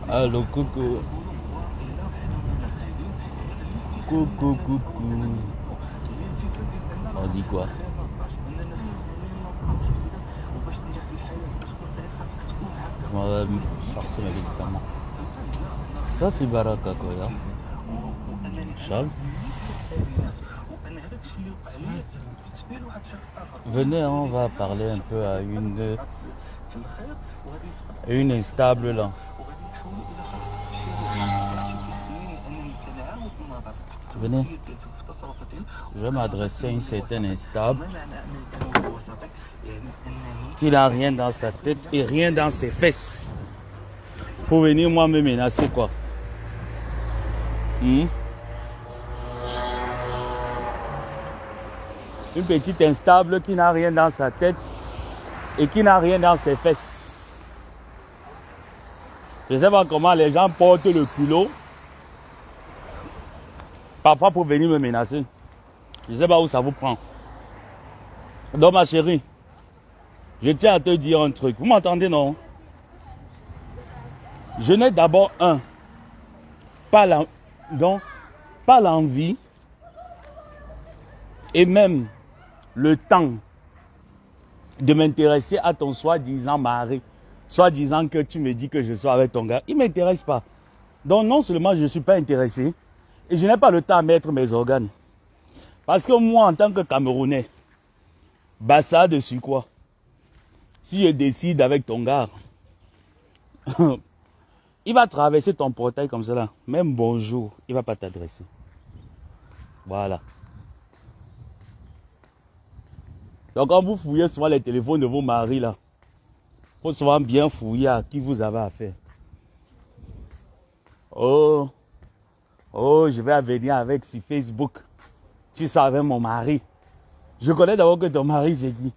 Allô, coucou. Coucou, coucou. On dit quoi? Je m'en vais chercher mes médicaments. Safi Baraka Koya. Charles, venez, on va parler un peu à une instable là. Venez. Je vais m'adresser à une certaine instable qui n'a rien dans sa tête et rien dans ses fesses. Pour venir moi me menacer quoi. Une petite instable qui n'a rien dans sa tête et qui n'a rien dans ses fesses. Je ne sais pas comment les gens portent le culot. Parfois pour venir me menacer. Je ne sais pas où ça vous prend. Donc ma chérie, je tiens à te dire un truc. Vous m'entendez non? Je n'ai d'abord pas l'envie et même le temps de m'intéresser à ton soi-disant mari. Soi-disant que tu me dis que je sois avec ton gars. Il ne m'intéresse pas. Donc non seulement je ne suis pas intéressé, et je n'ai pas le temps à mettre mes organes. Parce que moi, en tant que Camerounais, bah ça dessus quoi? Si je décide avec ton gars, il va traverser ton portail comme ça là. Même bonjour, il ne va pas t'adresser. Voilà. Donc quand vous fouillez souvent les téléphones de vos maris là, il faut souvent bien fouiller à qui vous avez affaire. Oh, je vais venir avec sur Facebook. Tu savais mon mari. Je connais d'abord que ton mari c'est qui.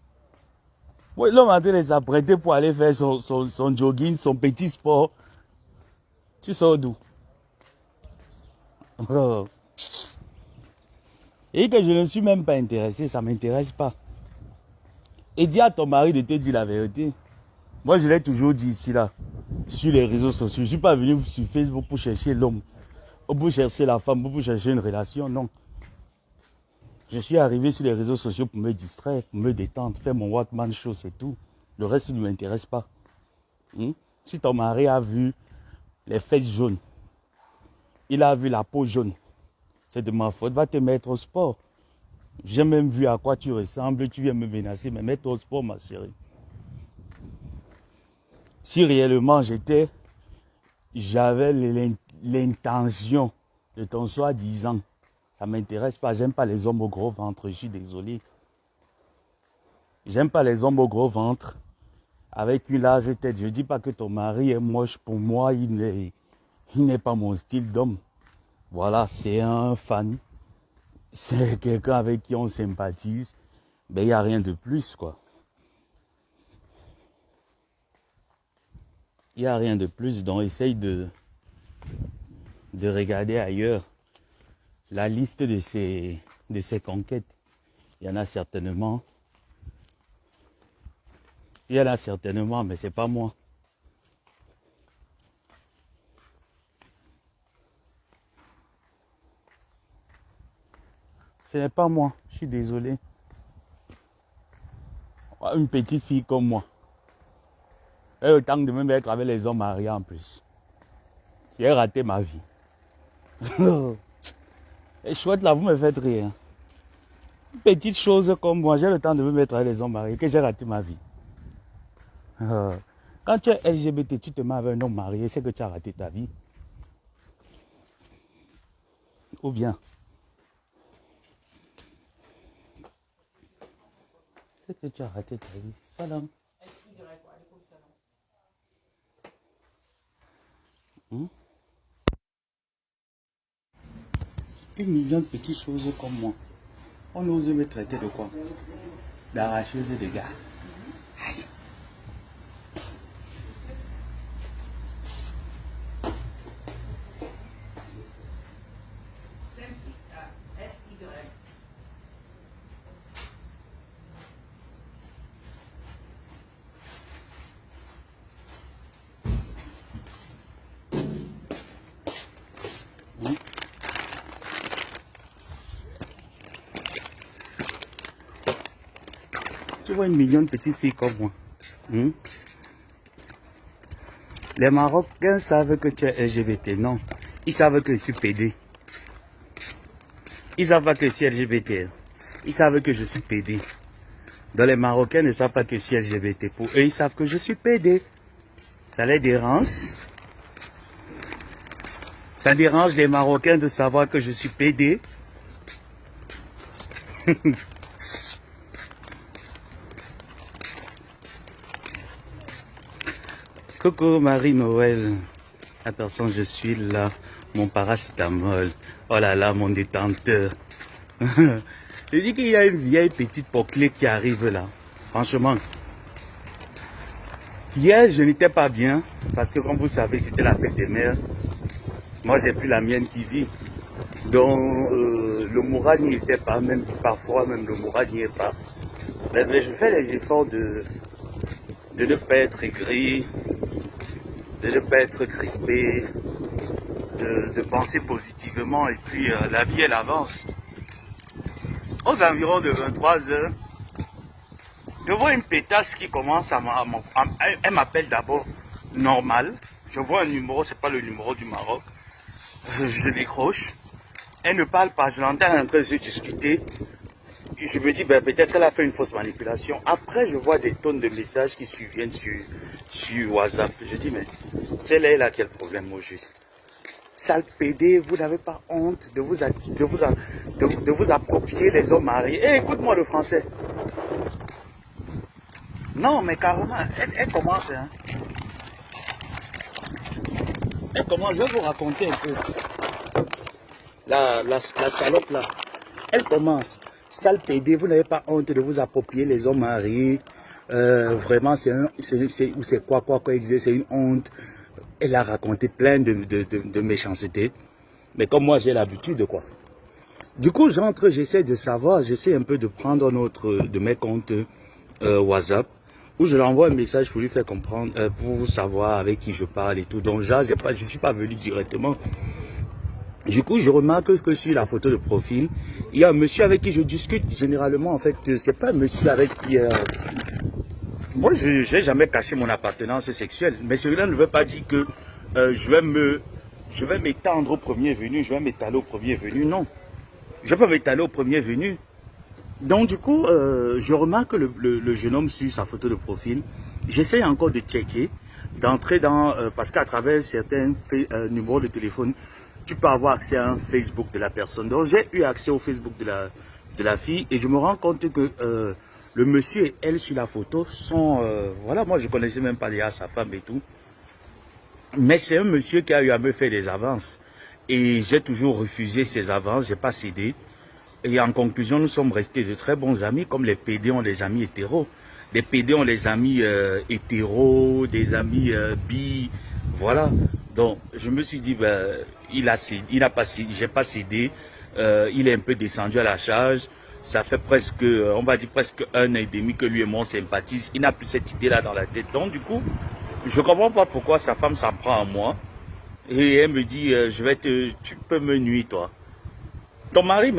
Oui, l'homme est en train de s'apprêter pour aller faire son jogging, son petit sport. Tu sors d'où? Oh. Et que je ne suis même pas intéressé, ça ne m'intéresse pas. Et dis à ton mari de te dire la vérité. Moi, je l'ai toujours dit ici, là, sur les réseaux sociaux. Je ne suis pas venu sur Facebook pour chercher l'homme, ou pour chercher la femme, ou pour chercher une relation, non. Je suis arrivé sur les réseaux sociaux pour me distraire, pour me détendre, faire mon Walkman show, c'est tout. Le reste ne m'intéresse pas. Si ton mari a vu les fesses jaunes, il a vu la peau jaune, c'est de ma faute, va te mettre au sport. J'ai même vu à quoi tu ressembles, tu viens me menacer, mais mets-toi au sport, ma chérie. Si réellement j'avais l'intention de ton soi-disant, ça ne m'intéresse pas, j'aime pas les hommes au gros ventre, je suis désolé. J'aime pas les hommes au gros ventre, avec une large tête. Je ne dis pas que ton mari est moche, pour moi, il n'est pas mon style d'homme. Voilà, c'est un fan. C'est quelqu'un avec qui on sympathise. Ben, il n'y a rien de plus, quoi. Il n'y a rien de plus, donc essaye de regarder ailleurs la liste de ses conquêtes. Il y en a certainement. Il y en a certainement, mais c'est pas moi. Ce n'est pas moi, je suis désolé. Une petite fille comme moi. Elle a le temps de me mettre avec les hommes mariés en plus. J'ai raté ma vie. Et chouette là, vous me faites rire. Une petite chose comme moi, j'ai le temps de me mettre avec les hommes mariés, que j'ai raté ma vie. Quand tu es LGBT, tu te mets avec un homme marié, c'est que tu as raté ta vie. Ou bien, c'est que tu as raté ta vie. Salam. Un million de petites choses comme moi. On ose me traiter de quoi? D'arracheuse de gars. Aïe. Tu vois une mignonne petite fille comme moi. Hmm? Les Marocains savent que tu es LGBT. Non. Ils savent que je suis PD. Ils savent pas que je suis LGBT. Ils savent que je suis PD. Donc les Marocains ne savent pas que je suis LGBT. Pour eux, ils savent que je suis PD. Ça les dérange. Ça dérange les Marocains de savoir que je suis PD. Coucou Marie-Noël. La personne, je suis là. Mon paracétamol. Oh là là, mon détenteur. Je dis qu'il y a une vieille petite poclée qui arrive là. Franchement. Hier, je n'étais pas bien. Parce que comme vous savez, c'était la fête des mères. Moi, j'ai plus la mienne qui vit. Donc, le moral n'y était pas. Même parfois, même le moral n'y est pas. Mais je fais les efforts de ne pas être aigri, de ne pas être crispé, de penser positivement. Et puis, la vie, elle avance. Aux environs de 23 heures, je vois une pétasse qui commence elle m'appelle d'abord normal. Je vois un numéro, c'est pas le numéro du Maroc. Je décroche. Elle ne parle pas, je l'entends en train de se discuter. Je me dis, ben, peut-être qu'elle a fait une fausse manipulation. Après, je vois des tonnes de messages qui viennent sur WhatsApp. Je dis, mais c'est là qui a le problème au juste. Sale PD, vous n'avez pas honte de vous approprier les hommes mariés. Eh, écoute-moi le français. Non, mais carrément, elle commence. Hein. Elle commence, je vais vous raconter un peu. La salope là. Elle commence. Sale PD, vous n'avez pas honte de vous approprier les hommes mariés. Vraiment, c'est quoi, elle disait, c'est une honte. Elle a raconté plein de méchanceté. Mais comme moi, j'ai l'habitude, quoi. Du coup, j'entre, j'essaie de savoir, j'essaie un peu de prendre de mes comptes WhatsApp, où je l'envoie un message pour lui faire comprendre, pour vous savoir avec qui je parle et tout. Donc, je ne suis pas venu directement. Du coup, je remarque que sur la photo de profil, il y a un monsieur avec qui je discute. Généralement, en fait, c'est pas un monsieur avec qui... Moi, je n'ai jamais caché mon appartenance sexuelle. Mais cela ne veut pas dire que je vais m'étendre au premier venu, je vais m'étaler au premier venu. Non. Je peux m'étaler au premier venu. Donc, du coup, je remarque le jeune homme sur sa photo de profil. J'essaie encore de checker, d'entrer dans... parce qu'à travers certains numéros de téléphone, tu peux avoir accès à un Facebook de la personne. Donc, j'ai eu accès au Facebook de la fille et je me rends compte que le monsieur et elle sur la photo sont... voilà, moi, je ne connaissais même pas déjà sa femme et tout. Mais c'est un monsieur qui a eu à me faire des avances. Et j'ai toujours refusé ces avances, je n'ai pas cédé. Et en conclusion, nous sommes restés de très bons amis, comme les PD ont des amis hétéros. Les PD ont des amis hétéros, des amis bi, voilà. Donc, je me suis dit, ben, j'ai pas cédé, il est un peu descendu à la charge. Ça fait presque, on va dire presque 1 an et demi que lui et moi on sympathise. Il n'a plus cette idée-là dans la tête. Donc, du coup, je ne comprends pas pourquoi sa femme s'en prend à moi. Et elle me dit, tu peux me nuire, toi. Ton mari,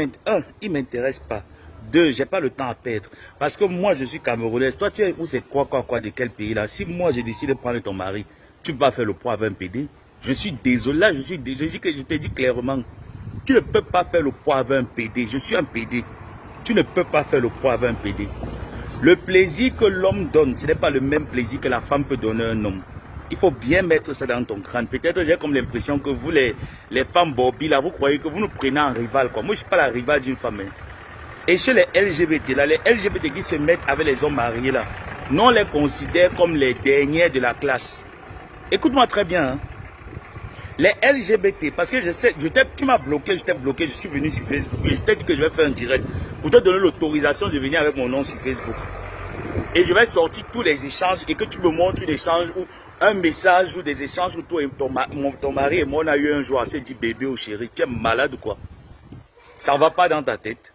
il ne m'intéresse pas. 2, j'ai pas le temps à perdre. Parce que moi, je suis camerounaise. Toi, tu es où c'est quoi, de quel pays là? Si moi, j'ai décidé de prendre ton mari, tu ne peux pas faire le poids avec un PD. Je suis désolé, là, je te dis clairement. Tu ne peux pas faire le poids avec un PD. Je suis un PD. Tu ne peux pas faire le poids avec un PD. Le plaisir que l'homme donne, ce n'est pas le même plaisir que la femme peut donner à un homme. Il faut bien mettre ça dans ton crâne. Peut-être j'ai comme l'impression que vous, les femmes Bobby, là, vous croyez que vous nous prenez en rival, quoi. Moi, je ne suis pas la rivale d'une femme. Hein. Et chez les LGBT, là, les LGBT qui se mettent avec les hommes mariés, là, nous, on les considère comme les derniers de la classe. Écoute-moi très bien. Hein. Les LGBT, parce que je sais, tu m'as bloqué, je t'ai bloqué, je suis venu sur Facebook. Je t'ai dit que je vais faire un direct pour te donner l'autorisation de venir avec mon nom sur Facebook. Et je vais sortir tous les échanges et que tu me montres un échange ou un message ou des échanges où toi et ton mari et moi on a eu un jour, assez dit bébé ou chéri, tu es malade ou quoi? Ça ne va pas dans ta tête.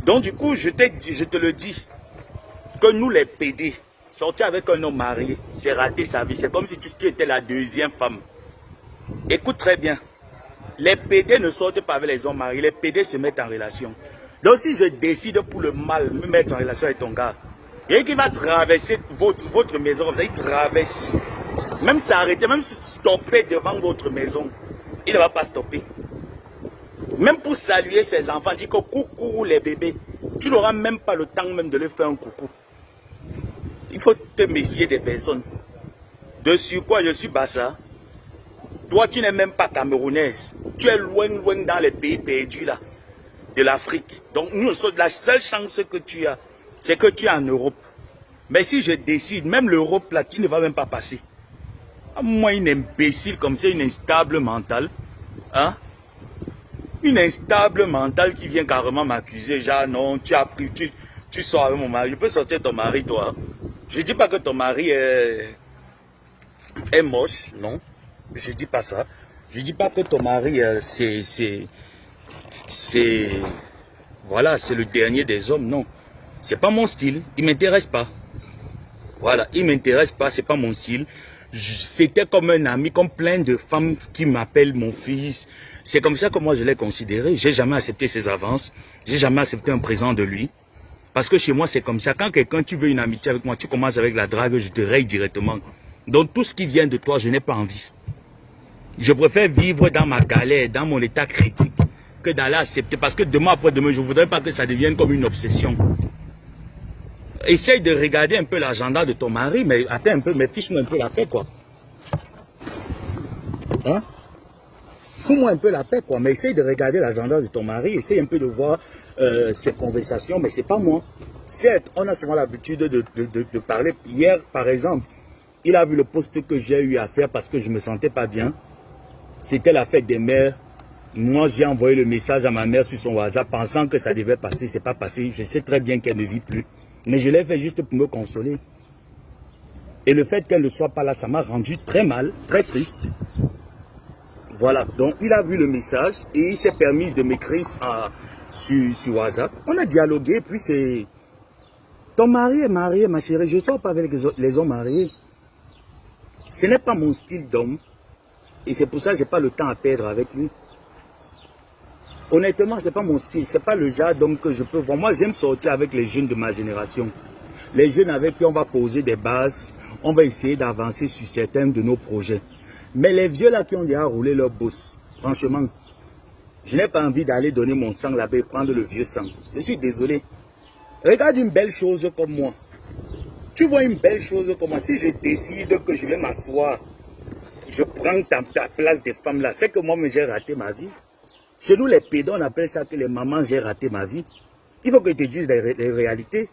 Donc du coup, je te le dis, que nous les PD, sortir avec un homme marié, c'est rater sa vie. C'est comme si tu étais la deuxième femme. Écoute très bien, les PD ne sortent pas avec les hommes mariés, les PD se mettent en relation. Donc si je décide pour le mal, me mettre en relation avec ton gars, et qu'il va traverser votre maison, comme ça, il traverse. Même s'arrêter, même stopper devant votre maison, il ne va pas stopper. Même pour saluer ses enfants, dire que coucou les bébés, tu n'auras même pas le temps même de leur faire un coucou. Il faut te méfier des personnes. De surcroît, je suis Bassa. Toi, tu n'es même pas camerounaise. Tu es loin, loin dans les pays perdus là, de l'Afrique. Donc, nous, la seule chance que tu as, c'est que tu es en Europe. Mais si je décide, même l'Europe là, tu ne vas même pas passer. Moi, une imbécile comme ça, une instable mentale. Hein? Une instable mentale qui vient carrément m'accuser. Genre, non, tu as pris, tu sors avec mon mari. Je peux sortir ton mari, toi. Je ne dis pas que ton mari est moche, non. Je ne dis pas ça. Je ne dis pas que ton mari, voilà, c'est le dernier des hommes, non. C'est pas mon style. Il ne m'intéresse pas. Voilà, il ne m'intéresse pas, c'est pas mon style. C'était comme un ami, comme plein de femmes qui m'appellent mon fils. C'est comme ça que moi je l'ai considéré. J'ai jamais accepté ses avances. J'ai jamais accepté un présent de lui. Parce que chez moi c'est comme ça. Quand quelqu'un, tu veux une amitié avec moi, tu commences avec la drague, je te raye directement. Donc tout ce qui vient de toi, je n'ai pas envie. Je préfère vivre dans ma galère, dans mon état critique, que d'aller accepter. Parce que demain après demain, je ne voudrais pas que ça devienne comme une obsession. Essaye de regarder un peu l'agenda de ton mari, mais attends un peu, mais fiche-moi un peu la paix, quoi. Hein? Fous-moi un peu la paix, quoi. Mais essaye de regarder l'agenda de ton mari, essaye un peu de voir ses conversations, mais c'est pas moi. Certes, on a souvent l'habitude de parler. Hier, par exemple, il a vu le poste que j'ai eu à faire parce que je me sentais pas bien. C'était la fête des mères. Moi, j'ai envoyé le message à ma mère sur son WhatsApp pensant que ça devait passer. C'est pas passé. Je sais très bien qu'elle ne vit plus. Mais je l'ai fait juste pour me consoler. Et le fait qu'elle ne soit pas là, ça m'a rendu très mal, très triste. Voilà. Donc, il a vu le message et il s'est permis de m'écrire sur WhatsApp. On a dialogué, puis c'est... Ton mari est marié, ma chérie. Je ne sors pas avec les hommes mariés. Ce n'est pas mon style d'homme. Et c'est pour ça que je n'ai pas le temps à perdre avec lui. Honnêtement, ce n'est pas mon style. Ce n'est pas le genre d'homme que je peux voir. Moi, j'aime sortir avec les jeunes de ma génération. Les jeunes avec qui on va poser des bases. On va essayer d'avancer sur certains de nos projets. Mais les vieux là qui ont déjà roulé leur boss, franchement, je n'ai pas envie d'aller donner mon sang là-bas et prendre le vieux sang. Je suis désolé. Regarde une belle chose comme moi. Tu vois une belle chose comme moi. Si je décide que je vais m'asseoir, je prends ta place des femmes là, c'est que moi, j'ai raté ma vie. Chez nous, les pédants, on appelle ça que les mamans, j'ai raté ma vie. Il faut que je te dise les réalités.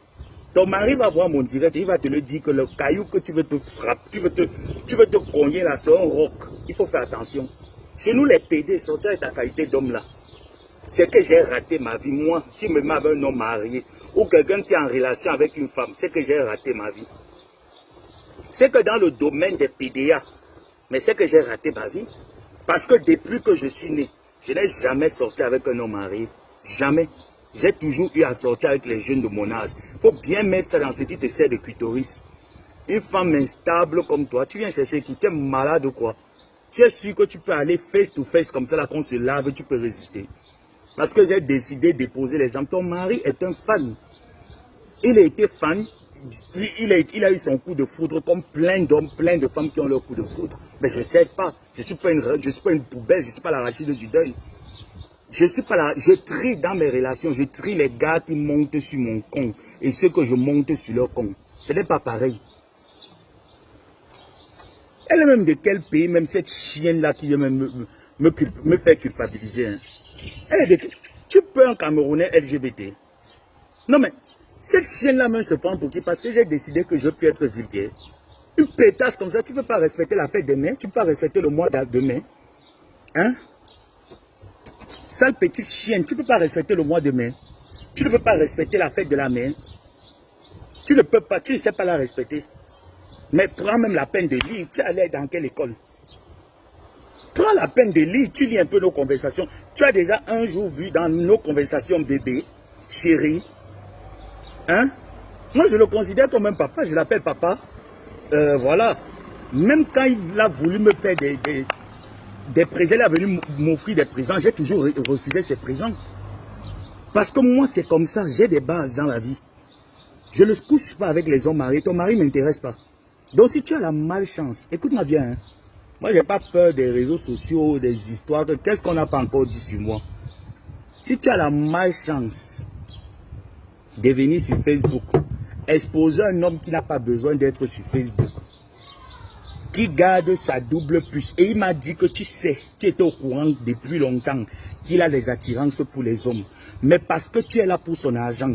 Ton mari va voir mon direct et il va te le dire que le caillou que tu veux te frapper, tu veux te cogner là, c'est un roc. Il faut faire attention. Chez nous, les pédés, sortir avec ta qualité d'homme là, c'est que j'ai raté ma vie. Moi, si je m'avais un homme marié ou quelqu'un qui est en relation avec une femme, c'est que j'ai raté ma vie. C'est que dans le domaine des PDA, mais c'est que j'ai raté ma vie. Parce que depuis que je suis né, je n'ai jamais sorti avec un homme marié. Jamais. J'ai toujours eu à sortir avec les jeunes de mon âge. Il faut bien mettre ça dans ce petit essai de clitoris. Une femme instable comme toi, tu viens chercher qui? Tu es malade ou quoi? Tu es sûr que tu peux aller face to face comme ça, là, qu'on se lave, tu peux résister. Parce que j'ai décidé de déposer les armes. Ton mari est un fan. Il a été fan. Il a eu son coup de foudre comme plein d'hommes, plein de femmes qui ont leur coup de foudre. Mais je ne sais pas. Je ne suis pas une poubelle, je ne suis pas la Rachide du deuil. Je suis pas là. Je trie dans mes relations, je trie les gars qui montent sur mon compte et ceux que je monte sur leur compte. Ce n'est pas pareil. Elle est même de quel pays, même cette chienne-là qui vient me faire culpabiliser. Hein. Elle est de... Tu peux un Camerounais LGBT. Non mais, cette chienne-là même se prend pour qui? Parce que j'ai décidé que je peux être vulgaire. Une pétasse comme ça, tu ne peux pas respecter la fête des mères, tu ne peux pas respecter le mois de mai. Hein? Sale petite chienne, tu ne peux pas respecter le mois de mai. Tu ne peux pas respecter la fête de la mère. Tu ne peux pas, tu ne sais pas la respecter. Mais prends même la peine de lire. Tu es allé dans quelle école? Prends la peine de lire, tu lis un peu nos conversations. Tu as déjà un jour vu dans nos conversations bébé, chérie. Hein? Moi je le considère comme un papa, je l'appelle papa. Voilà. Même quand il a voulu me faire des présents, il a venu m'offrir des présents, j'ai toujours refusé ces présents. Parce que moi, c'est comme ça. J'ai des bases dans la vie. Je ne couche pas avec les hommes mariés. Ton mari ne m'intéresse pas. Donc, si tu as la malchance, écoute-moi bien. Hein. Moi, je n'ai pas peur des réseaux sociaux, des histoires. Qu'est-ce qu'on n'a pas encore dit sur moi? Si tu as la malchance de venir sur Facebook, exposer un homme qui n'a pas besoin d'être sur Facebook, qui garde sa double puce. Et il m'a dit que tu sais, tu étais au courant depuis longtemps qu'il a des attirances pour les hommes. Mais parce que tu es là pour son argent.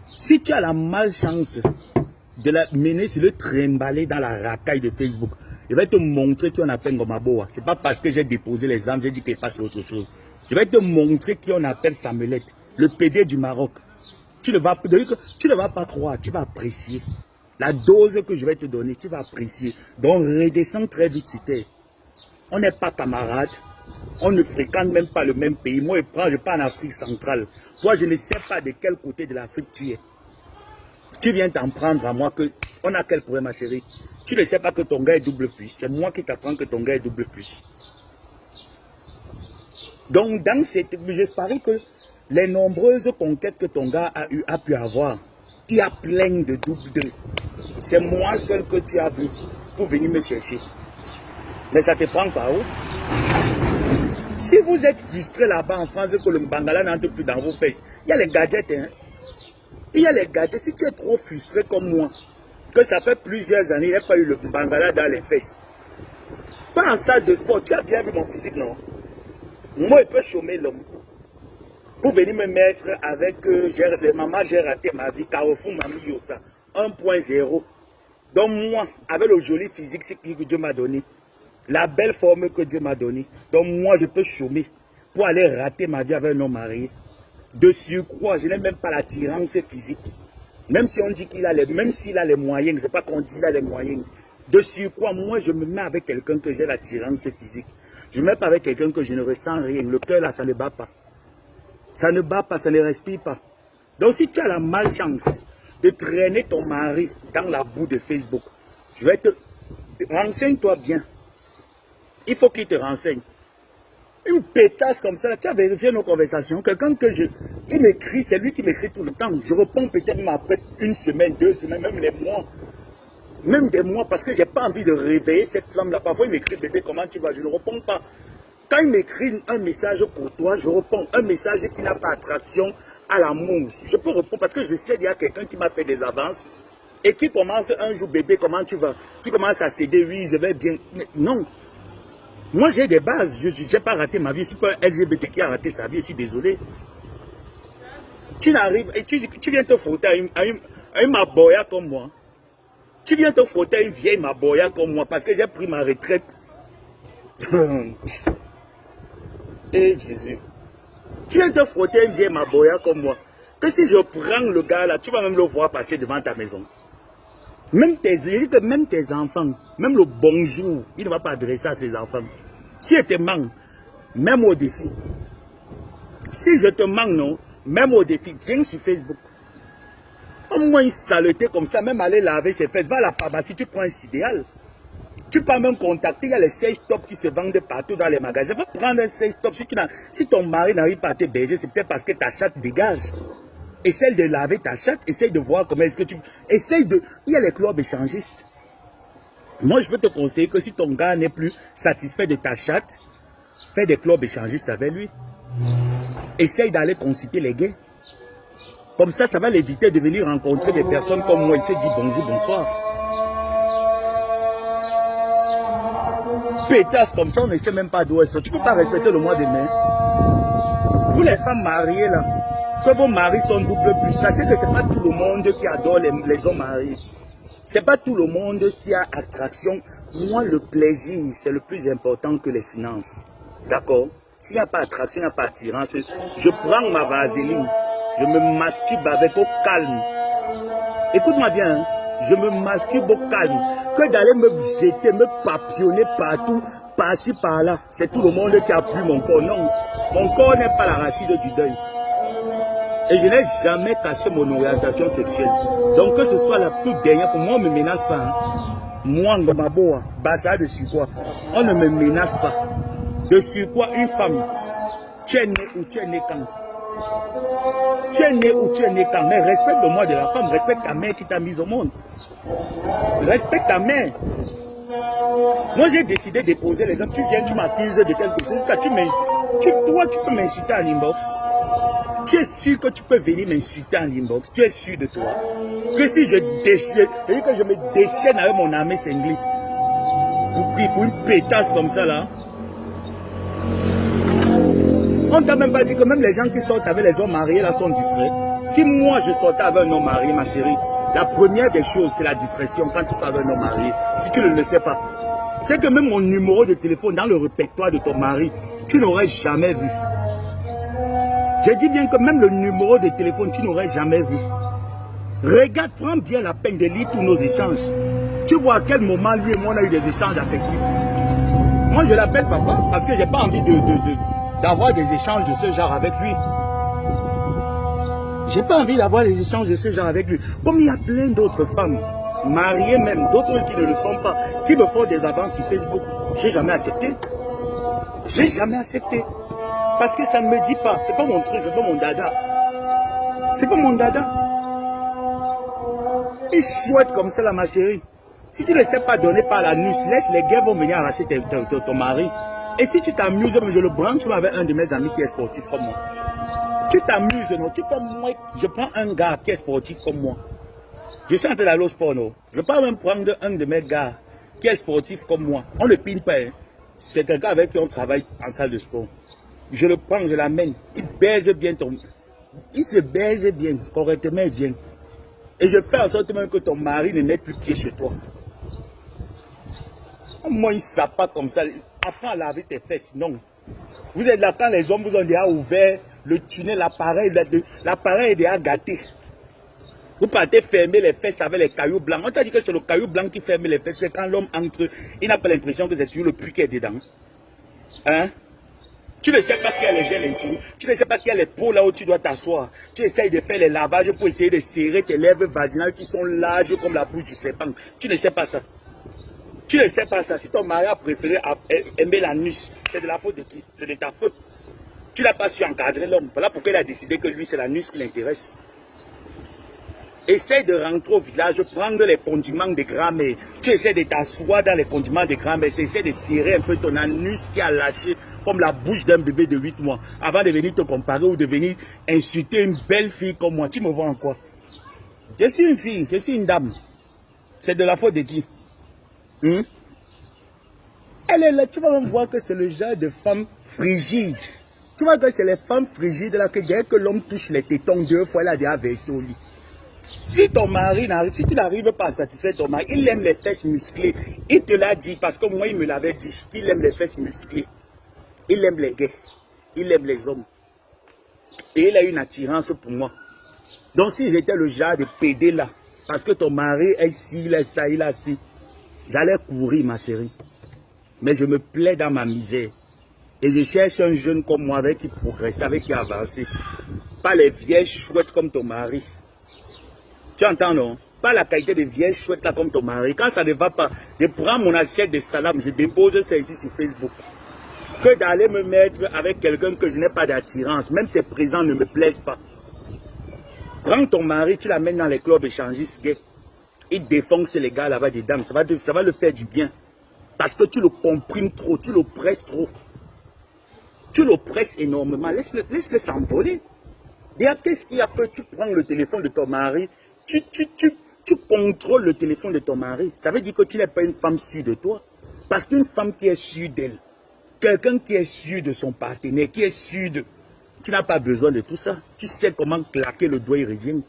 Si tu as la malchance de la mener sur le trimballer dans la racaille de Facebook, je vais te montrer qu'on appelle Gomaboa. Ce n'est pas parce que j'ai déposé les armes, j'ai dit qu'il passe autre chose. Je vais te montrer qu'on appelle Samuelette, le PD du Maroc. Tu ne vas pas croire, tu vas apprécier. La dose que je vais te donner, tu vas apprécier. Donc redescends très vite sur terre. On n'est pas camarades. On ne fréquente même pas le même pays. Moi, je pars en Afrique centrale. Toi, je ne sais pas de quel côté de l'Afrique tu es. Tu viens t'en prendre à moi que... On a quel problème, ma chérie? Tu ne sais pas que ton gars est double puce. C'est moi qui t'apprends que ton gars est double puce. Donc, dans cette... Je parie que les nombreuses conquêtes que ton gars a pu avoir, il y a plein de double 2. C'est moi seul que tu as vu pour venir me chercher. Mais ça te prend par où? Si vous êtes frustré là-bas en France, que le Bangala n'entre plus dans vos fesses, il y a les gadgets. Hein? Il y a les gadgets. Si tu es trop frustré comme moi, que ça fait plusieurs années, il n'y a pas eu le Bangala dans les fesses. Pas en salle de sport. Tu as bien vu mon physique, non? Moi, il peut chômer l'homme. Pour venir me mettre avec maman, j'ai raté ma vie. Carrefour m'a mis Yosa. 1.0. Donc moi, avec le joli physique que Dieu m'a donné, la belle forme que Dieu m'a donnée, donc moi je peux chômer pour aller rater ma vie avec un homme marié. De surcroît, je n'ai même pas l'attirance physique. Même si on dit qu'il a les, même s'il a les moyens, c'est pas qu'on dit qu'il a les moyens. De surcroît, moi je me mets avec quelqu'un que j'ai l'attirance physique. Je ne me mets pas avec quelqu'un que je ne ressens rien. Le cœur là, ça ne bat pas. Ça ne bat pas, ça ne respire pas. Donc si tu as la malchance de traîner ton mari dans la boue de Facebook, je vais te... Renseigne-toi bien. Il faut qu'il te renseigne. Une pétasse comme ça, tu as vérifié nos conversations. Quelqu'un que je... Il m'écrit, c'est lui qui m'écrit tout le temps. Je réponds peut-être même après une semaine, 2 semaines, même les mois. Même des mois, parce que je n'ai pas envie de réveiller cette flamme-là. Parfois, il m'écrit, bébé, comment tu vas? Je ne réponds pas. Quand il m'écrit un message pour toi, je réponds. Un message qui n'a pas attraction à l'amour. Je peux répondre parce que je sais qu'il y a quelqu'un qui m'a fait des avances et qui commence un jour, bébé, comment tu vas? Tu commences à céder, oui, je vais bien. Mais non. Moi, j'ai des bases. Je n'ai pas raté ma vie. Je ne suis pas un LGBT qui a raté sa vie. Je suis désolé. Tu n'arrives... Tu viens te frotter à une maboya comme moi. Tu viens te frotter à une vieille maboya comme moi parce que j'ai pris ma retraite. Et Jésus. Tu viens te frotter à une vieille maboya comme moi. Que si je prends le gars là, tu vas même le voir passer devant ta maison. Même tes enfants, même le bonjour, il ne va pas adresser à ses enfants. Si je te manque, même au défi. Si je te manque, non, même au défi, viens sur Facebook. Au moins une saleté comme ça, même aller laver ses fesses. Va à la pharmacie, tu prends un idéal. Tu peux même contacter, il y a les 16 tops qui se vendent partout dans les magasins. Va prendre un 16 tops. Si ton mari n'arrive pas à te baiser, c'est peut-être parce que ta chatte dégage. Essaye de laver ta chatte, essaye de voir comment est-ce que tu... Essaye de... Il y a les clubs échangistes. Moi, je peux te conseiller que si ton gars n'est plus satisfait de ta chatte, fais des clubs échangistes avec lui. Essaye d'aller consulter les gays. Comme ça, ça va l'éviter de venir rencontrer des personnes comme moi. Il se dit bonjour, bonsoir. Pétasse comme ça, on ne sait même pas d'où elles sont. Tu ne peux pas respecter le mois de mai. Vous les femmes mariées là, que vos maris sont double plus, sachez que ce n'est pas tout le monde qui adore les hommes mariés. Ce n'est pas tout le monde qui a attraction. Moi, le plaisir, c'est le plus important que les finances. D'accord? S'il n'y a pas attraction, il n'y a pas attirance. Je prends ma vaseline, je me masturbe avec au calme. Écoute-moi bien, hein? Je me masturbe au calme. Que d'aller me jeter, me papillonner partout, par-ci, par-là. C'est tout le monde qui a plu mon corps. Non, mon corps n'est pas l'arachide du deuil. Et je n'ai jamais caché mon orientation sexuelle. Donc que ce soit la toute dernière fois, moi on ne me menace pas. Hein. Moi, Ngomaboa, Bassa de surcroît, on ne me menace pas. De surcroît, une femme, tu es né ou tu es né quand? Tu es né où tu es né quand, mais respecte le moi de la femme, respecte ta mère qui t'a mise au monde. Respecte ta mère. Moi, j'ai décidé de poser les hommes. Tu viens, tu m'accuses de quelque chose. Toi, tu peux m'insulter en inbox. Tu es sûr que tu peux venir m'insulter en inbox. Tu es sûr de toi. Que si je déchire, que je me déchaîne avec mon armée cinglée. Pour une pétasse comme ça là. On t'a même pas dit que même les gens qui sortent avec les hommes mariés là sont discrets. Si moi je sortais avec un homme marié, ma chérie, la première des choses c'est la discrétion quand tu sors avec un homme marié. Si tu ne le sais pas, c'est que même mon numéro de téléphone dans le répertoire de ton mari, tu n'aurais jamais vu. Je dis bien que même le numéro de téléphone, tu n'aurais jamais vu. Regarde, prends bien la peine de lire tous nos échanges. Tu vois à quel moment lui et moi on a eu des échanges affectifs. Moi je l'appelle papa parce que j'ai pas envie d'avoir des échanges de ce genre avec lui. J'ai pas envie d'avoir des échanges de ce genre avec lui. Comme il y a plein d'autres femmes, mariées même, d'autres qui ne le sont pas, qui me font des avances sur Facebook. J'ai jamais accepté. J'ai jamais accepté. Parce que ça ne me dit pas. C'est pas mon truc, c'est pas mon dada. C'est pas mon dada. Il chouette comme ça là, ma chérie. Si tu ne sais pas donner par la nuit, laisse les gars vont venir arracher ton mari. Et si tu t'amuses, je le branche avec un de mes amis qui est sportif comme moi. Tu t'amuses, non? Tu peux, moi, je prends un gars qui est sportif comme moi. Je suis en train d'aller au sport, non? Je peux même prendre un de mes gars qui est sportif comme moi. On ne le pine pas, hein. C'est quelqu'un avec qui on travaille en salle de sport. Je le prends, je l'amène. Il baise bien Il se baise bien, correctement et bien. Et je fais en sorte même que ton mari ne mette plus pied chez toi. Moi, il ne sait pas comme ça. Apprends à laver tes fesses. Non. Vous êtes là quand les hommes vous ont déjà ouvert le tunnel, l'appareil est déjà gâté. Vous partez fermer les fesses avec les cailloux blancs. On t'a dit que c'est le caillou blanc qui ferme les fesses. Que quand l'homme entre, il n'a pas l'impression que c'est toujours le puits qui est dedans. Hein? Tu ne sais pas qu'il y a les gels intimes. Tu ne sais pas qu'il y a les pots là où tu dois t'asseoir. Tu essayes de faire les lavages pour essayer de serrer tes lèvres vaginales qui sont larges comme la bouche du serpent. Tu ne sais pas ça. Tu ne sais pas ça. Si ton mari a préféré aimer l'anus, c'est de la faute de qui? C'est de ta faute. Tu n'as pas su encadrer l'homme. Voilà pourquoi il a décidé que lui, c'est l'anus qui l'intéresse. Essaye de rentrer au village, prendre les condiments de grand-mère. Tu essaies de t'asseoir dans les condiments de grand-mère. Essaye de serrer un peu ton anus qui a lâché comme la bouche d'un bébé de 8 mois. Avant de venir te comparer ou de venir insulter une belle fille comme moi. Tu me vois en quoi? Je suis une fille, je suis une dame. C'est de la faute de qui? Elle est là, tu vas même voir que c'est le genre de femme frigide. Tu vois que c'est les femmes frigides là que dès que l'homme touche les tétons 2 fois, elle a déjà versé au lit. Si ton mari si tu n'arrives pas à satisfaire ton mari, il aime les fesses musclées. Il te l'a dit parce que moi il me l'avait dit qu'il aime les fesses musclées. Il aime les gays. Il aime les hommes. Et il a une attirance pour moi. Donc si j'étais le genre de pédé là, parce que ton mari est ici, il est ça, il est ci, j'allais courir ma chérie. Mais je me plais dans ma misère. Et je cherche un jeune comme moi avec qui progresse, avec qui avance. Pas les vieilles chouettes comme ton mari. Tu entends, non? Pas la qualité de vieilles chouettes là comme ton mari. Quand ça ne va pas, je prends mon assiette de salade, je dépose ça ici sur Facebook. Que d'aller me mettre avec quelqu'un que je n'ai pas d'attirance. Même ses présents ne me plaisent pas. Prends ton mari, tu l'amènes dans les clubs échangistes gays. Il défonce les gars là-bas dedans. Ça va le faire du bien. Parce que tu le comprimes trop, tu le presses trop. Tu le presses énormément. Laisse-le s'envoler. Déjà, qu'est-ce qu'il y a que tu prends le téléphone de ton mari, tu contrôles le téléphone de ton mari. Ça veut dire que tu n'es pas une femme sûre de toi. Parce qu'une femme qui est sûre d'elle, quelqu'un qui est sûr de son partenaire, qui est sûr de... Tu n'as pas besoin de tout ça. Tu sais comment claquer le doigt, il revient.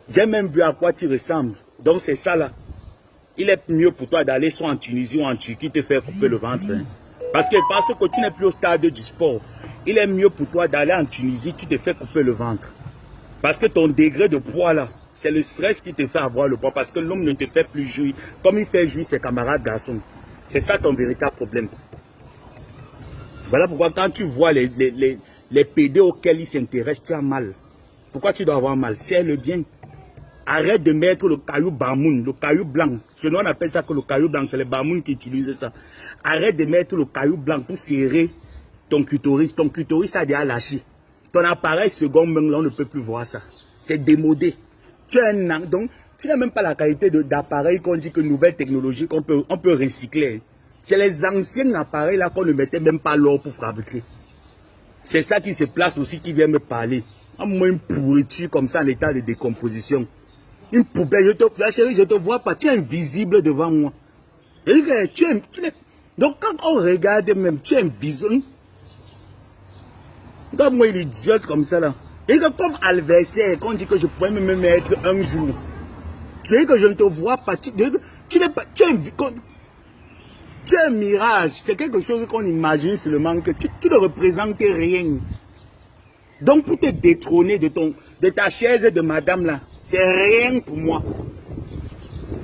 J'ai même vu à quoi tu ressembles. Donc c'est ça là. Il est mieux pour toi d'aller soit en Tunisie ou en Turquie te faire couper le ventre. Hein. Parce que tu n'es plus au stade du sport. Il est mieux pour toi d'aller en Tunisie, tu te fais couper le ventre. Parce que ton degré de poids là, c'est le stress qui te fait avoir le poids. Parce que l'homme ne te fait plus jouir comme il fait jouir ses camarades garçons. C'est ça ton véritable problème. Voilà pourquoi quand tu vois les PD auxquels ils s'intéressent, tu as mal. Pourquoi tu dois avoir mal? C'est le bien. Arrête de mettre le caillou bamoun, le caillou blanc. Chez nous on appelle ça que le caillou blanc, c'est les bamoun qui utilisent ça. Arrête de mettre le caillou blanc pour serrer ton clitoris. Ton clitoris a déjà lâché. Ton appareil seconde main, là, on ne peut plus voir ça. C'est démodé. Tu as un an, donc tu n'as même pas la qualité d'appareil qu'on dit que nouvelle technologie qu'on peut, on peut recycler. C'est les anciens appareils là qu'on ne mettait même pas l'or pour fabriquer. C'est ça qui se place aussi, qui vient me parler. À moi, une pourriture comme ça en état de décomposition. Une poubelle, chérie, je te vois pas, tu es invisible devant moi. Donc quand on regarde même, tu es invisible. Donc moi, il est idiote comme ça là. Et que comme adversaire, qu'on dit que je pourrais me mettre un jour. Tu sais que je ne te vois pas, tu n'es pas, tu es un mirage. C'est quelque chose qu'on imagine seulement que tu ne représentes rien. Donc pour te détrôner de ta chaise de madame là, c'est rien pour moi.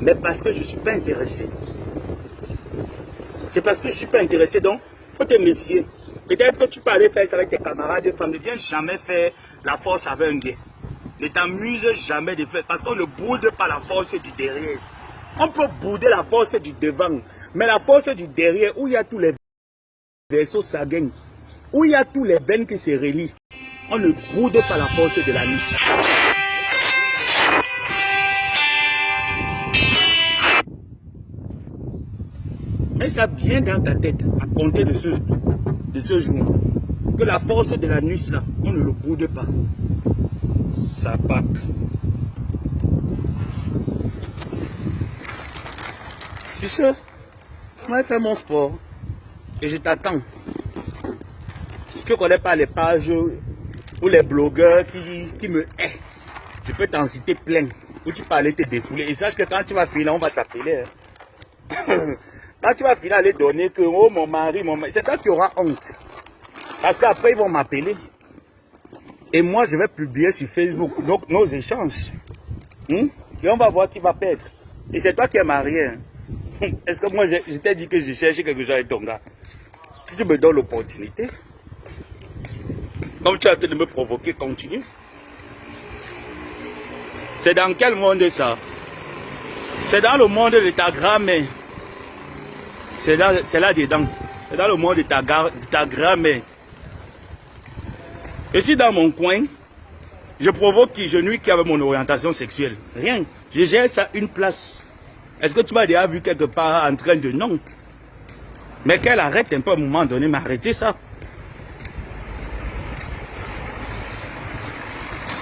Mais parce que je ne suis pas intéressé. C'est parce que je ne suis pas intéressé, donc il faut te méfier. Peut-être que tu peux aller faire ça avec tes camarades de femmes. Ne viens jamais faire la force avec un gars. Ne t'amuse jamais de faire, parce qu'on ne boude pas la force du derrière. On peut bouder la force du devant, mais la force du derrière, où il y a tous les vaisseaux sanguins, où il y a tous les veines qui se relient, on ne boude pas la force de la nuit. Mais ça vient dans ta tête, à compter de ce jour, que la force de la nuit, là, on ne le boude pas. Ça pack. Je suis sûr, je vais faire mon sport et je t'attends. Si tu ne connais pas les pages ou les blogueurs qui me haient, je peux t'en citer plein où tu peux aller te défouler. Et sache que quand tu vas finir, on va s'appeler. Hein. Quand tu vas finir, aller donner que oh, mon mari, c'est toi qui auras honte. Parce qu'après, ils vont m'appeler. Et moi, je vais publier sur Facebook donc, nos échanges. Et on va voir qui va perdre. Et c'est toi qui es marié. Hein. Est-ce que moi, je t'ai dit que je cherche quelque chose avec ton gars? Si tu me donnes l'opportunité, comme tu as tenté de me provoquer, continue. C'est dans quel monde ça? C'est dans le monde de ta grand-mère. C'est là-dedans. C'est dans le monde de ta grand-mère. Et si dans mon coin, je provoque qui, je nuis qui avec mon orientation sexuelle. Rien. Je gère ça une place. Est-ce que tu m'as déjà vu quelque part en train de non? Mais qu'elle arrête un peu à un moment donné, m'arrêter ça.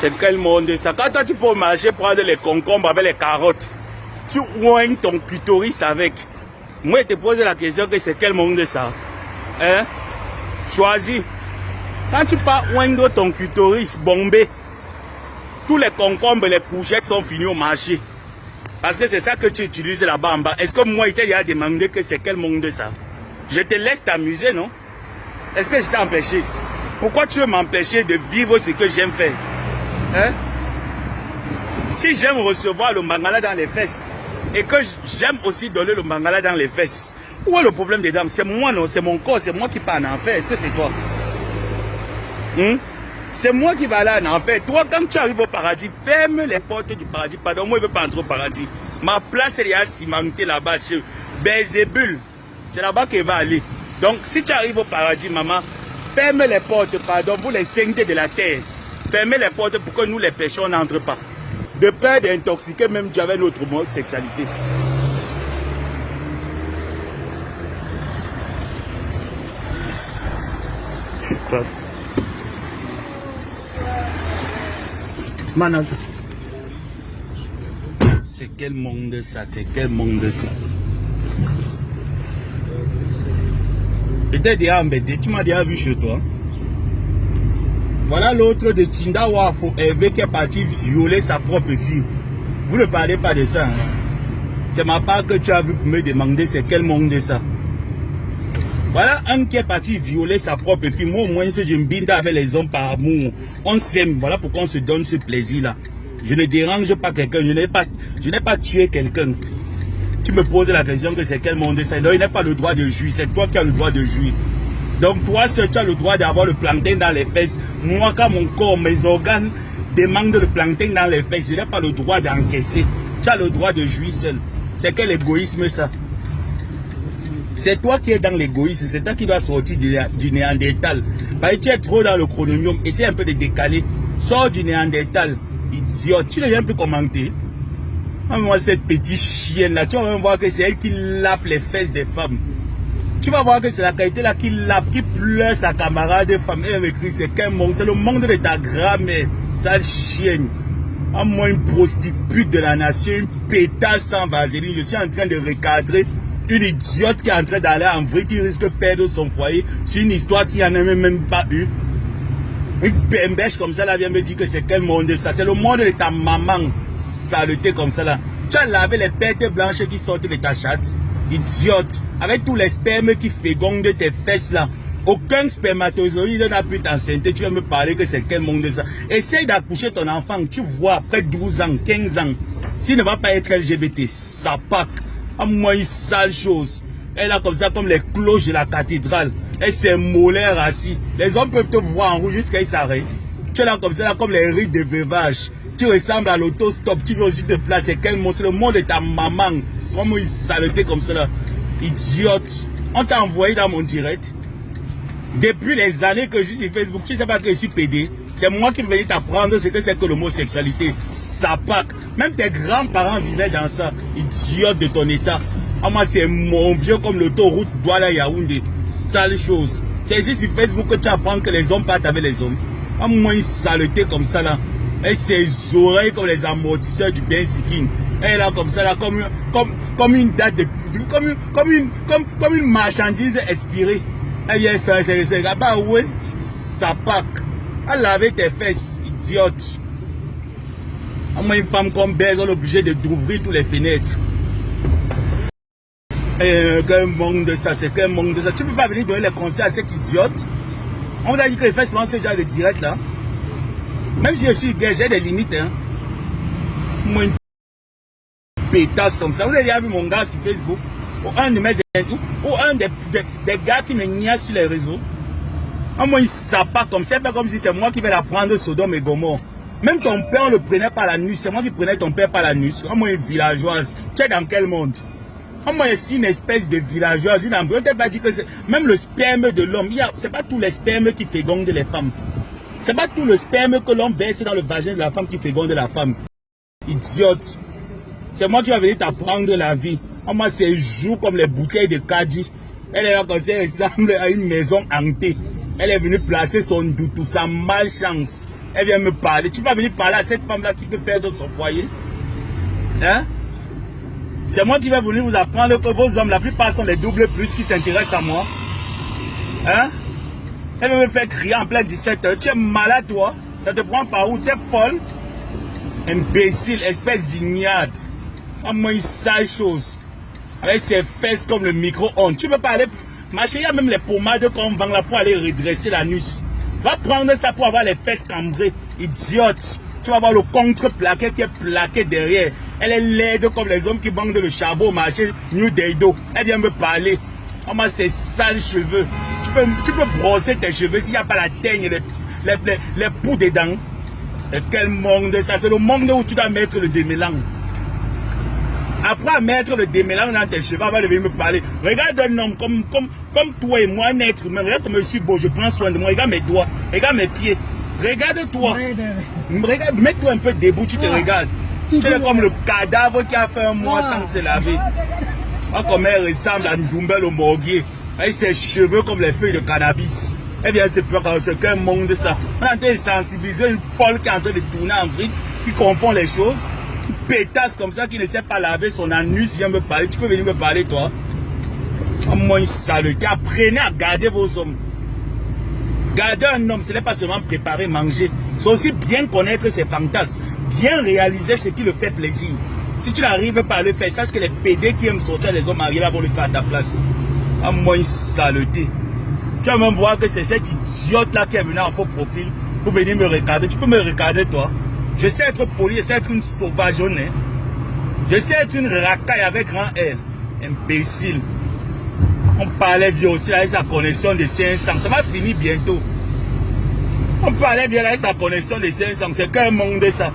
C'est quel monde ça? Quand toi tu peux marcher, prendre les concombres avec les carottes, tu oignes ton clitoris avec. Moi, je te pose la question que c'est quel monde ça? Hein? Choisis. Quand tu pars oindre ton clitoris bombé, tous les concombres, les courgettes sont finis au marché. Parce que c'est ça que tu utilises là-bas en bas. Est-ce que moi, il t'a déjà demandé que c'est quel monde ça? Je te laisse t'amuser, non? Est-ce que je t'ai empêché? Pourquoi tu veux m'empêcher de vivre ce que j'aime faire? Hein? Si j'aime recevoir le mangala dans les fesses, et que j'aime aussi donner le mangala dans les fesses, où est le problème des dames? C'est moi, non? C'est mon corps, c'est moi qui pars en enfer. Est-ce que c'est toi? C'est moi qui vais aller en enfer. Toi, quand tu arrives au paradis, ferme les portes du paradis. Pardon, moi, je ne veux pas entrer au paradis. Ma place, elle est à cimenter là-bas chez Belzébul. C'est là-bas qu'elle va aller. Donc, si tu arrives au paradis, maman, ferme les portes, pardon, pour les saintetés de la terre. Fermez les portes pour que nous, les pécheurs, n'entrent pas. De peur d'intoxiquer même Dieu avec notre mode sexualité. C'est quel monde ça? C'est quel monde ça? J'étais déjà embêté, tu m'as déjà vu chez toi. Voilà l'autre de Tinda Wafo Hervé qui est parti violer sa propre fille. Vous ne parlez pas de ça. Hein? C'est ma part que tu as vu pour me demander c'est quel monde ça. Voilà un qui est parti violer sa propre fille. Moi au moins je me binde avec les hommes par amour. On s'aime, voilà pourquoi on se donne ce plaisir-là. Je ne dérange pas quelqu'un, je n'ai pas tué quelqu'un. Tu me poses la question que c'est quel monde ça. Non, il n'a pas le droit de jouir, c'est toi qui as le droit de jouir. Donc toi seul tu as le droit d'avoir le plantain dans les fesses. Moi quand mon corps, mes organes demandent le plantain dans les fesses, je n'ai pas le droit d'encaisser. Tu as le droit de jouir seul. C'est quel égoïsme ça? C'est toi qui es dans l'égoïsme, c'est toi qui dois sortir du néandertal. Parce que tu es trop dans le chronomium, essaie un peu de décaler. Sors du néandertal, idiote. Tu ne viens plus commenter. Moi, cette petite chienne là, tu vas même voir que c'est elle qui lappe les fesses des femmes. Tu vas voir que c'est la qualité là qui lappe, qui pleure sa camarade de femme. Elle me crie, c'est quel monde, c'est le monde de ta grand-mère, sale chienne. À moi, une prostitute de la nation, une pétasse sans vaseline. Je suis en train de recadrer une idiote qui est en train d'aller en vrille, qui risque de perdre son foyer. C'est une histoire qui n'en a même pas eu. Une pembèche comme ça là vient me dire que c'est quel monde ça. C'est le monde de ta maman, saleté comme ça là. Tu as lavé les pertes blanches qui sortent de ta chatte. Idiote. Avec tous les spermes qui fécondent de tes fesses là. Aucun spermatozoïde n'a pu t'enceinte. Tu vas me parler que c'est quel monde ça. Essaye d'accoucher ton enfant. Tu vois après 12 ans, 15 ans. S'il ne va pas être LGBT, ça pack. À moi une sale chose. Elle a comme ça comme les cloches de la cathédrale. Elle s'est molaire assis. Les hommes peuvent te voir en rouge jusqu'à ils s'arrêtent. Tu es là comme ça là, comme les rides de veuvage. Tu ressembles à l'autostop. Tu veux aussi te placer. Quel monde? C'est le monde de ta maman. C'est vraiment une saleté comme ça là. Idiote. On t'a envoyé dans mon direct. Depuis les années que je suis sur Facebook, tu ne sais pas que je suis pédé. C'est moi qui vais t'apprendre ce que c'est que l'homosexualité. Ça pack. Même tes grands-parents vivaient dans ça. Idiote de ton état. Ah, moi, c'est mon vieux comme l'autoroute Douala Yaoundé. Sale chose. C'est ici sur Facebook que tu apprends que les hommes partent avec les hommes. Ah, moi, une saleté comme ça là. Et ses oreilles comme les amortisseurs du Benziking. Elle est là comme ça là, comme une date de... Comme une marchandise expirée. Elle vient ça, bah ouais, ça pack. Elle laver tes fesses, idiote. À moi, une femme comme Bez, on est obligé d'ouvrir toutes les fenêtres. Quel manque de ça, c'est quel manque de ça. Tu peux pas venir donner les conseils à cette idiote. On vous a dit que les fesses, c'est ce genre de direct là. Même si je suis gay, j'ai des limites. Hein. Moi, une pétasse comme ça. Vous avez déjà vu mon gars sur Facebook? Ou un de mes ou un des gars qui me niaise sur les réseaux. Moi, il ne pas comme ça. C'est pas comme si c'est moi qui vais la prendre Sodome et Gomorrhe. Même ton père, on le prenait par la nuit. C'est moi qui prenais ton père par la nuit. Moi, une villageoise. Tu es dans quel monde? Moi, je suis une espèce de villageoise. On ne t'a pas dit que c'est... Même le sperme de l'homme, c'est pas tous les spermes qui fécondent les femmes. C'est pas tout le sperme que l'homme verse dans le vagin de la femme qui féconde la femme. Idiote. C'est moi qui vais venir t'apprendre la vie. Moi, c'est jour comme les bouteilles de Kadi. Elle est là comme ça, elle ressemble à une maison hantée. Elle est venue placer son doutou, sa malchance. Elle vient me parler. Tu vas venir parler à cette femme-là qui peut perdre son foyer. Hein? C'est moi qui vais venir vous apprendre que vos hommes, la plupart sont les doubles plus qui s'intéressent à moi. Hein? Elle va me faire crier en plein 17h. Tu es malade, toi? Ça te prend par où? Tu es folle? Imbécile, espèce d'ignade. Moi, une sale chose. Avec ses fesses comme le micro-ondes. Tu peux pas aller marcher. Il y a même les pommades qu'on vend là pour aller redresser l'anus. Va prendre ça pour avoir les fesses cambrées. Idiote. Tu vas voir le contre-plaqué qui est plaqué derrière. Elle est laide comme les hommes qui vendent le charbon au marché New Deido. Elle vient me parler. Moi, c'est sales cheveux. Tu peux brosser tes cheveux s'il n'y a pas la teigne et les poux dedans. Et quel monde ça? C'est le monde où tu dois mettre le démêlant. Après mettre le démêlant dans tes cheveux, avant de venir me parler. Regarde un homme comme toi et moi, un être humain. Regarde comme je suis beau, je prends soin de moi. Regarde mes doigts, regarde mes pieds. Regarde-toi. Regarde, mets-toi un peu debout, tu te regardes. Tu es comme le cadavre qui a fait un mois sans se laver. Comme elle ressemble à Ndoumbel au morguier. Avec ses cheveux comme les feuilles de cannabis. Elle vient se faire c'est qu'un monde de ça. On est en train de sensibiliser une folle qui est en train de tourner en vrille, qui confond les choses. Une pétasse comme ça qui ne sait pas laver son anus, vient me parler. Tu peux venir me parler, toi? Moi, une saleté. Apprenez à garder vos hommes. Garder un homme, ce n'est pas seulement préparer, manger. C'est aussi bien connaître ses fantasmes. Bien réaliser ce qui le fait plaisir. Si tu n'arrives pas à le faire, sache que les PD qui aiment sortir les hommes arrivent vont le faire à ta place. Moi, une saleté. Tu vas même voir que c'est cet idiote-là qui est venu en faux profil pour venir me regarder. Tu peux me regarder, toi? Je sais être poli, je sais être une sauvageonne. Je sais être une racaille avec grand R. Imbécile. On parlait bien aussi avec sa connexion de 500. Ça va finir bientôt. On parlait bien avec sa connexion de 500. C'est qu'un monde de ça.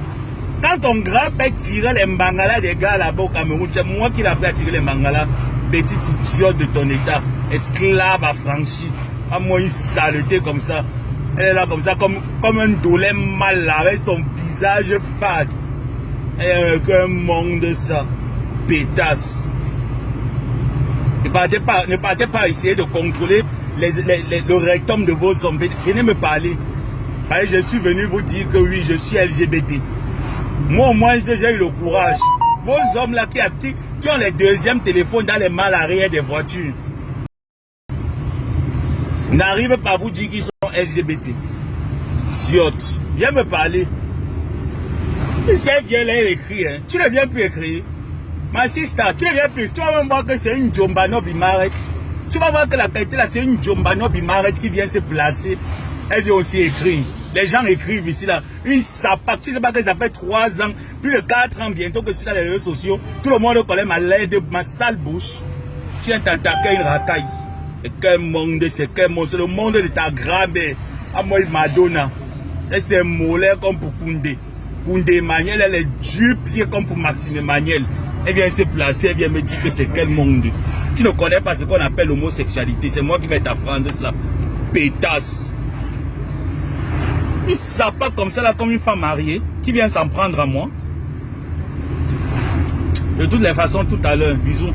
Quand ton grand-père tirait les mangalas des gars là-bas au Cameroun, c'est moi qui l'ai appris à tirer les mangalas. petite idiote de ton état, esclave affranchi. À moi, une saleté comme ça. Elle est là comme ça, comme un dolem mal avec son visage fade. Elle est un monde de ça. Pétasse. Ne partez pas essayer de contrôler le rectum de vos hommes. Venez me parler. Je suis venu vous dire que oui, je suis LGBT. Moi, au moins, j'ai eu le courage. Vos hommes là qui ont les deuxièmes téléphones dans les malles arrière des voitures n'arrivent pas à vous dire qu'ils sont LGBT. Ziote, viens me parler. Puisqu'elle vient là, elle écrit. Hein. Tu ne viens plus écrire. Ma sister, tu ne viens plus. Tu vas même voir que c'est une Djombano Bimaret. Tu vas voir que la qualité là, c'est une Djombano Bimaret qui vient se placer. Elle vient aussi écrire. Les gens écrivent ici là. Une sapate. Tu sais pas que ça fait 3 ans, plus de 4 ans bientôt que je suis dans les réseaux sociaux. Tout le monde connaît ma sale bouche. Tu viens t'attaquer une racaille. Et quel monde, c'est quel monde. C'est le monde de ta grand-mère. À moi, Madonna. Et c'est mollet comme pour Koundé. Koundé Emmanuel, elle est du pied comme pour Maxime Emmanuel. Elle vient se placer, elle vient me dire que c'est quel monde. Tu ne connais pas ce qu'on appelle l'homosexualité. C'est moi qui vais t'apprendre ça. Pétasse. Il ne pas comme ça, là, comme une femme mariée, qui vient s'en prendre à moi. De toutes les façons, tout à l'heure, bisous.